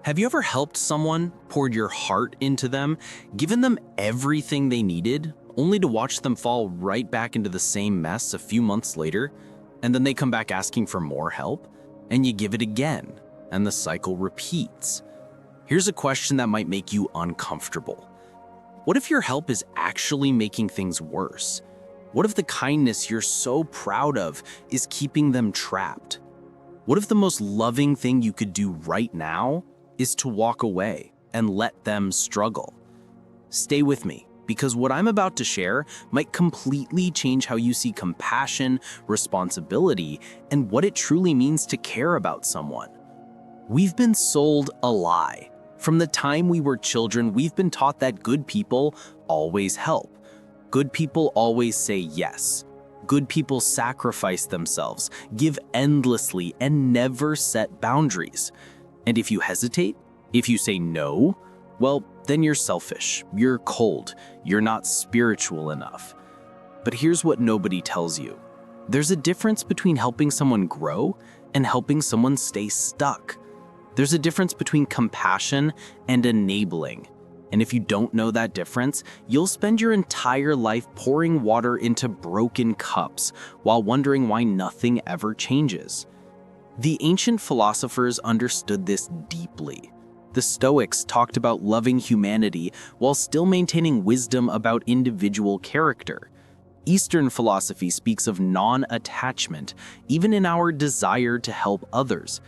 Have you ever helped someone, poured your heart into them, given them everything they needed, only to watch them fall right back into the same mess a few months later, and then they come back asking for more help, and you give it again, and the cycle repeats? Here's a question that might make you uncomfortable. What if your help is actually making things worse? What if the kindness you're so proud of is keeping them trapped? What if the most loving thing you could do right now is to walk away and let them struggle? Stay with me, because what I'm about to share might completely change how you see compassion, responsibility, and what it truly means to care about someone. We've been sold a lie. From the time we were children, we've been taught that good people always help. Good people always say yes. Good people sacrifice themselves, give endlessly, and never set boundaries. And if you hesitate, if you say no, well, then you're selfish, you're cold, you're not spiritual enough. But here's what nobody tells you. There's a difference between helping someone grow and helping someone stay stuck. There's a difference between compassion and enabling. And if you don't know that difference, you'll spend your entire life pouring water into broken cups while wondering why nothing ever changes. The ancient philosophers understood this deeply. The Stoics talked about loving humanity while still maintaining wisdom about individual character. Eastern philosophy speaks of non-attachment, even in our desire to help others.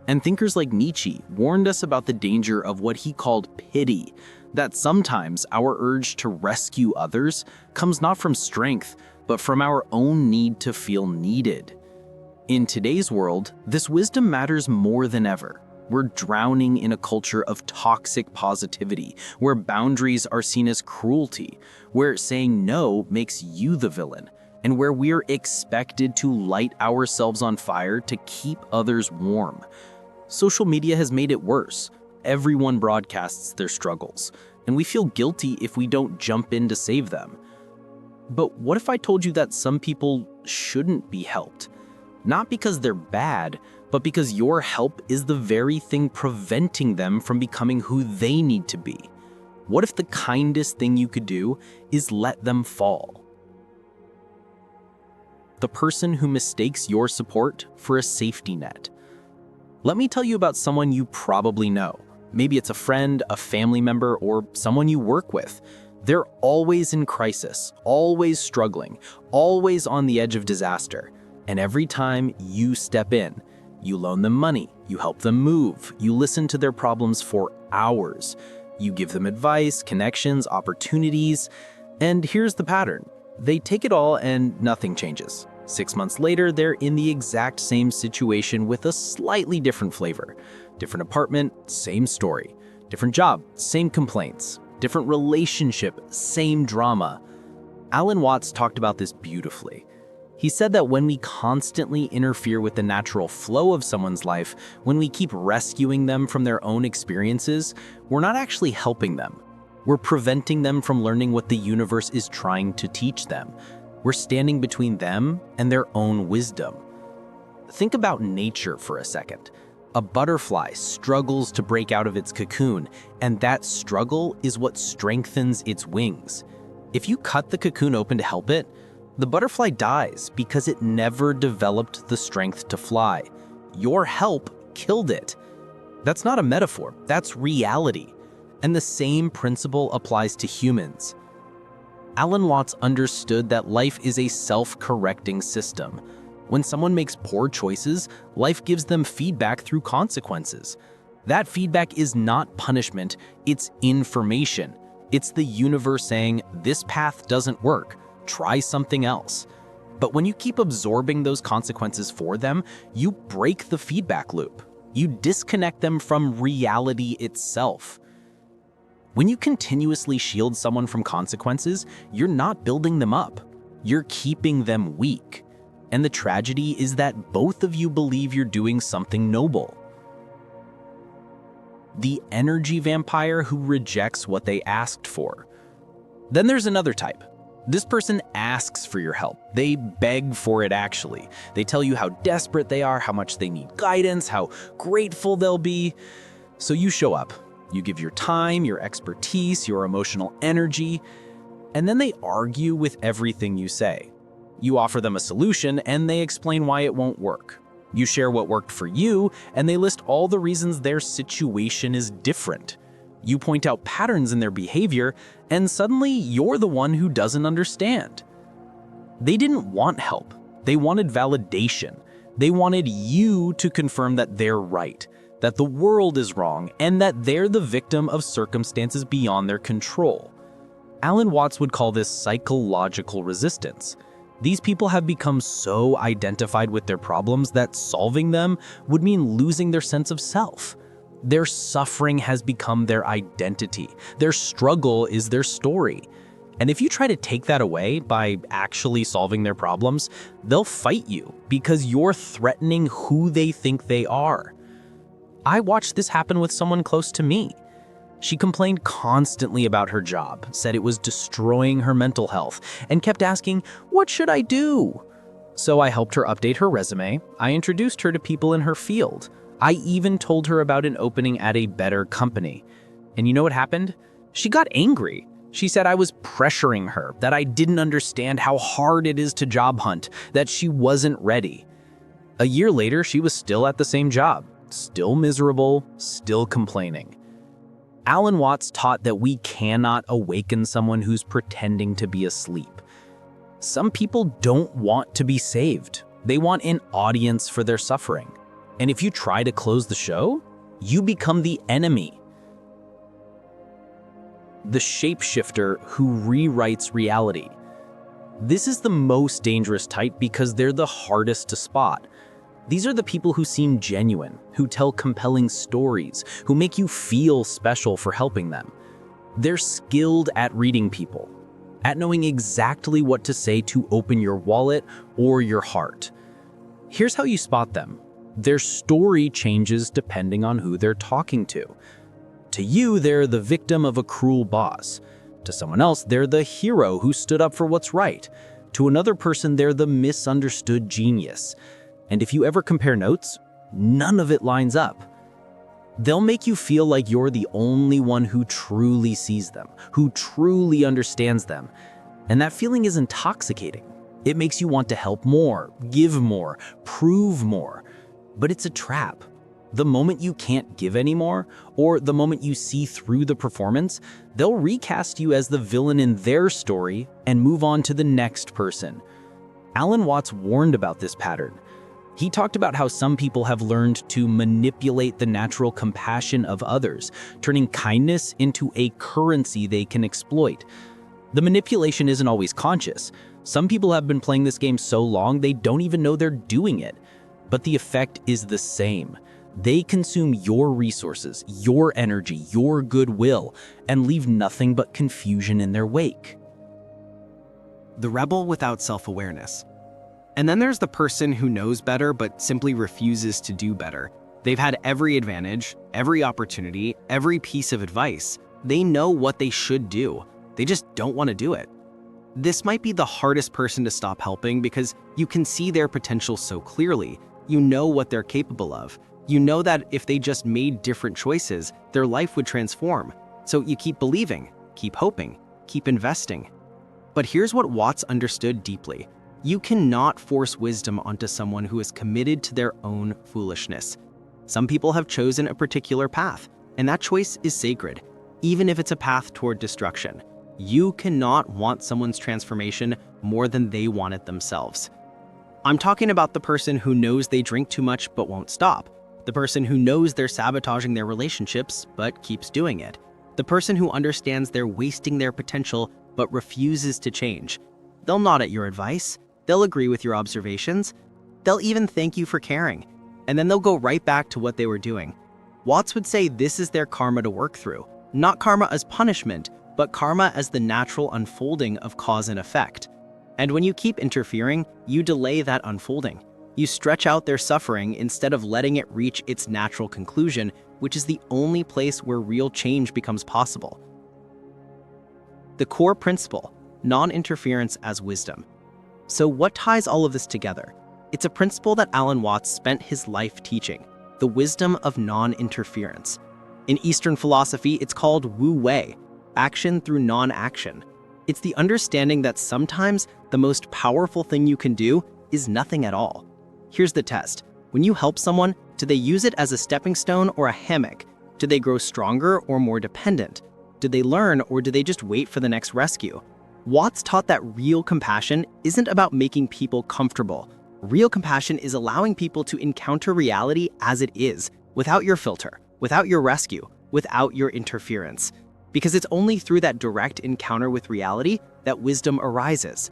And thinkers like Nietzsche warned us about the danger of what he called pity, that sometimes our urge to rescue others comes not from strength, but from our own need to feel needed. In today's world, this wisdom matters more than ever. We're drowning in a culture of toxic positivity, where boundaries are seen as cruelty, where saying no makes you the villain, and where we're expected to light ourselves on fire to keep others warm. Social media has made it worse. Everyone broadcasts their struggles, and we feel guilty if we don't jump in to save them. But what if I told you that some people shouldn't be helped? Not because they're bad, but because your help is the very thing preventing them from becoming who they need to be. What if the kindest thing you could do is let them fall? The person who mistakes your support for a safety net. Let me tell you about someone you probably know. Maybe it's a friend, a family member, or someone you work with. They're always in crisis, always struggling, always on the edge of disaster. And every time you step in, you loan them money, you help them move, you listen to their problems for hours. You give them advice, connections, opportunities, and here's the pattern. They take it all and nothing changes. 6 months later, they're in the exact same situation with a slightly different flavor. Different apartment, same story. Different job, same complaints. Different relationship, same drama. Alan Watts talked about this beautifully. He said that when we constantly interfere with the natural flow of someone's life, when we keep rescuing them from their own experiences, we're not actually helping them. We're preventing them from learning what the universe is trying to teach them. We're standing between them and their own wisdom. Think about nature for a second. A butterfly struggles to break out of its cocoon, and that struggle is what strengthens its wings. If you cut the cocoon open to help it, the butterfly dies because it never developed the strength to fly. Your help killed it. That's not a metaphor, that's reality. And the same principle applies to humans. Alan Watts understood that life is a self-correcting system. When someone makes poor choices, life gives them feedback through consequences. That feedback is not punishment, it's information. It's the universe saying, this path doesn't work, try something else. But when you keep absorbing those consequences for them, you break the feedback loop. You disconnect them from reality itself. When you continuously shield someone from consequences, you're not building them up. You're keeping them weak. And the tragedy is that both of you believe you're doing something noble. The energy vampire who rejects what they asked for. Then there's another type. This person asks for your help. They beg for it actually. They tell you how desperate they are, how much they need guidance, how grateful they'll be. So you show up, you give your time, your expertise, your emotional energy, and then they argue with everything you say. You offer them a solution and they explain why it won't work. You share what worked for you and they list all the reasons their situation is different. You point out patterns in their behavior and suddenly you're the one who doesn't understand. They didn't want help. They wanted validation. They wanted you to confirm that they're right, that the world is wrong, and that they're the victim of circumstances beyond their control. Alan Watts would call this psychological resistance. These people have become so identified with their problems that solving them would mean losing their sense of self. Their suffering has become their identity. Their struggle is their story. And if you try to take that away by actually solving their problems, they'll fight you because you're threatening who they think they are. I watched this happen with someone close to me. She complained constantly about her job, said it was destroying her mental health, and kept asking, "What should I do?" So I helped her update her resume. I introduced her to people in her field. I even told her about an opening at a better company. And you know what happened? She got angry. She said I was pressuring her, that I didn't understand how hard it is to job hunt, that she wasn't ready. A year later, she was still at the same job, still miserable, still complaining. Alan Watts taught that we cannot awaken someone who's pretending to be asleep. Some people don't want to be saved. They want an audience for their suffering. And if you try to close the show, you become the enemy. The shapeshifter who rewrites reality. This is the most dangerous type because they're the hardest to spot. These are the people who seem genuine, who tell compelling stories, who make you feel special for helping them. They're skilled at reading people, at knowing exactly what to say to open your wallet or your heart. Here's how you spot them. Their story changes depending on who they're talking to. To you, they're the victim of a cruel boss. To someone else, they're the hero who stood up for what's right. To another person, they're the misunderstood genius. And if you ever compare notes, none of it lines up. They'll make you feel like you're the only one who truly sees them, who truly understands them. And that feeling is intoxicating. It makes you want to help more, give more, prove more. But it's a trap. The moment you can't give anymore, or the moment you see through the performance, they'll recast you as the villain in their story and move on to the next person. Alan Watts warned about this pattern. He talked about how some people have learned to manipulate the natural compassion of others, turning kindness into a currency they can exploit. The manipulation isn't always conscious. Some people have been playing this game so long they don't even know they're doing it. But the effect is the same. They consume your resources, your energy, your goodwill, and leave nothing but confusion in their wake. The rebel without self-awareness. And then there's the person who knows better but simply refuses to do better. They've had every advantage, every opportunity, every piece of advice. They know what they should do. They just don't want to do it. This might be the hardest person to stop helping because you can see their potential so clearly. You know what they're capable of. You know that if they just made different choices, their life would transform. So you keep believing, keep hoping, keep investing. But here's what Watts understood deeply. You cannot force wisdom onto someone who is committed to their own foolishness. Some people have chosen a particular path, and that choice is sacred, even if it's a path toward destruction. You cannot want someone's transformation more than they want it themselves. I'm talking about the person who knows they drink too much but won't stop. The person who knows they're sabotaging their relationships but keeps doing it. The person who understands they're wasting their potential but refuses to change. They'll nod at your advice. They'll agree with your observations. They'll even thank you for caring. And then they'll go right back to what they were doing. Watts would say this is their karma to work through. Not karma as punishment, but karma as the natural unfolding of cause and effect. And when you keep interfering, you delay that unfolding. You stretch out their suffering instead of letting it reach its natural conclusion, which is the only place where real change becomes possible. The core principle, non-interference as wisdom. So what ties all of this together? It's a principle that Alan Watts spent his life teaching, the wisdom of non-interference. In Eastern philosophy, it's called wu-wei, action through non-action. It's the understanding that sometimes the most powerful thing you can do is nothing at all. Here's the test. When you help someone, do they use it as a stepping stone or a hammock? Do they grow stronger or more dependent? Do they learn, or do they just wait for the next rescue? Watts taught that real compassion isn't about making people comfortable. Real compassion is allowing people to encounter reality as it is, without your filter, without your rescue, without your interference. Because it's only through that direct encounter with reality that wisdom arises.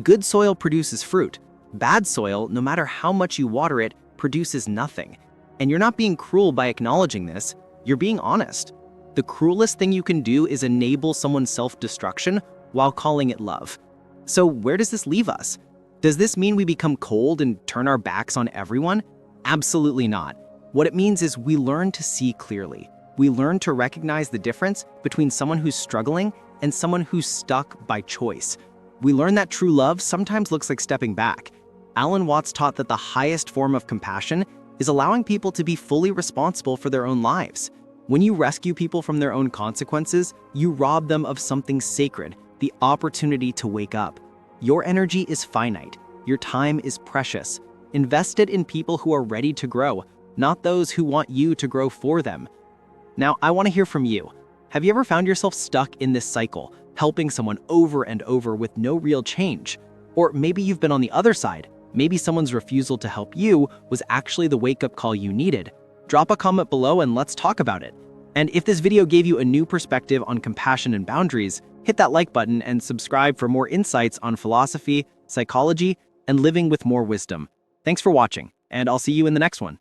Good soil produces fruit. Bad soil, no matter how much you water it, produces nothing. And you're not being cruel by acknowledging this, you're being honest. The cruelest thing you can do is enable someone's self-destruction while calling it love. So where does this leave us? Does this mean we become cold and turn our backs on everyone? Absolutely not. What it means is we learn to see clearly. We learn to recognize the difference between someone who's struggling and someone who's stuck by choice. We learn that true love sometimes looks like stepping back. Alan Watts taught that the highest form of compassion is allowing people to be fully responsible for their own lives. When you rescue people from their own consequences, you rob them of something sacred, the opportunity to wake up. Your energy is finite. Your time is precious. Invest it in people who are ready to grow, not those who want you to grow for them. Now, I want to hear from you. Have you ever found yourself stuck in this cycle, helping someone over and over with no real change? Or maybe you've been on the other side. Maybe someone's refusal to help you was actually the wake-up call you needed. Drop a comment below and let's talk about it. And if this video gave you a new perspective on compassion and boundaries, hit that like button and subscribe for more insights on philosophy, psychology, and living with more wisdom. Thanks for watching, and I'll see you in the next one.